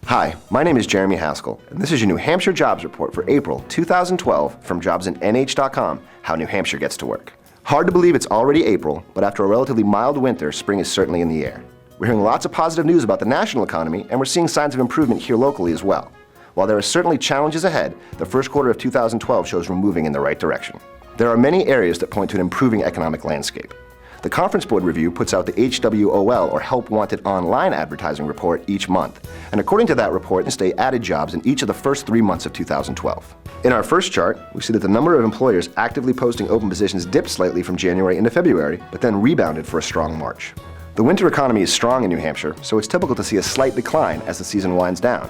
Hi, my name is Jeremy Haskell, and this is your New Hampshire Jobs Report for April 2012 from jobsinn.nh.com, how New Hampshire gets to work. Hard to believe it's already April, but after a relatively mild winter, spring is certainly in the air. We're hearing lots of positive news about the national economy, and we're seeing signs of improvement here locally as well. While there are certainly challenges ahead, the first quarter of 2012 shows we're moving in the right direction. There are many areas that point to an improving economic landscape. The Conference Board Review puts out the HWOL, or Help Wanted Online Advertising Report, each month. And according to that report, the state added jobs in each of the first 3 months of 2012. In our first chart, we see that the number of employers actively posting open positions dipped slightly from January into February, but then rebounded for a strong March. The winter economy is strong in New Hampshire, so it's typical to see a slight decline as the season winds down.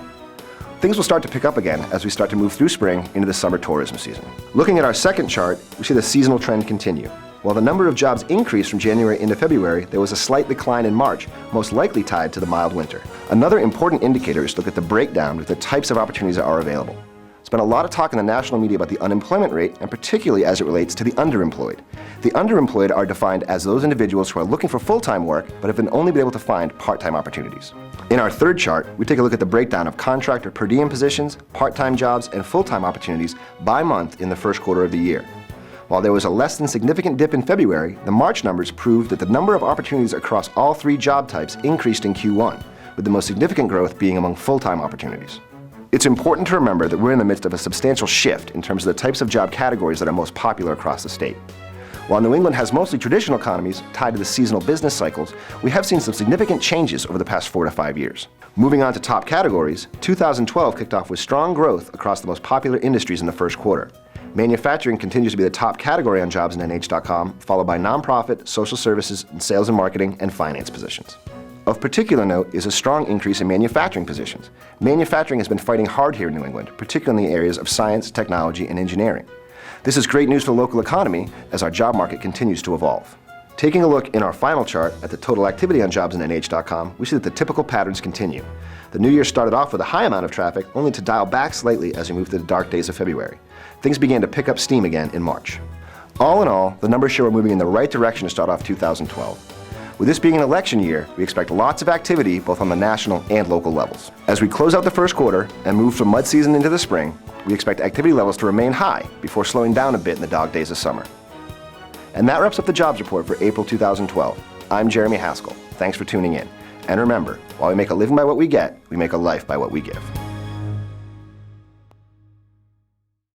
Things will start to pick up again as we start to move through spring into the summer tourism season. Looking at our second chart, we see the seasonal trend continue. While the number of jobs increased from January into February, there was a slight decline in March, most likely tied to the mild winter. Another important indicator is to look at the breakdown with the types of opportunities that are available. There's been a lot of talk in the national media about the unemployment rate, and particularly as it relates to the underemployed. The underemployed are defined as those individuals who are looking for full-time work but have only been able to find part-time opportunities. In our third chart, we take a look at the breakdown of contract or per diem positions, part-time jobs, and full-time opportunities by month in the first quarter of the year. While there was a less than significant dip in February, the March numbers proved that the number of opportunities across all three job types increased in Q1, with the most significant growth being among full-time opportunities. It's important to remember that we're in the midst of a substantial shift in terms of the types of job categories that are most popular across the state. While New England has mostly traditional economies tied to the seasonal business cycles, we have seen some significant changes over the past 4 to 5 years. Moving on to top categories, 2012 kicked off with strong growth across the most popular industries in the first quarter. Manufacturing continues to be the top category on jobsinn.nh.com, followed by nonprofit, social services, and sales and marketing, and finance positions. Of particular note is a strong increase in manufacturing positions. Manufacturing has been fighting hard here in New England, particularly in the areas of science, technology, and engineering. This is great news for the local economy as our job market continues to evolve. Taking a look in our final chart at the total activity on jobsinn.nh.com, we see that the typical patterns continue. The new year started off with a high amount of traffic, only to dial back slightly as we moved through the dark days of February. Things began to pick up steam again in March. All in all, the numbers show we're moving in the right direction to start off 2012. With this being an election year, we expect lots of activity both on the national and local levels. As we close out the first quarter and move from mud season into the spring, we expect activity levels to remain high before slowing down a bit in the dog days of summer. And that wraps up the jobs report for April 2012. I'm Jeremy Haskell. Thanks for tuning in. And remember, while we make a living by what we get, we make a life by what we give.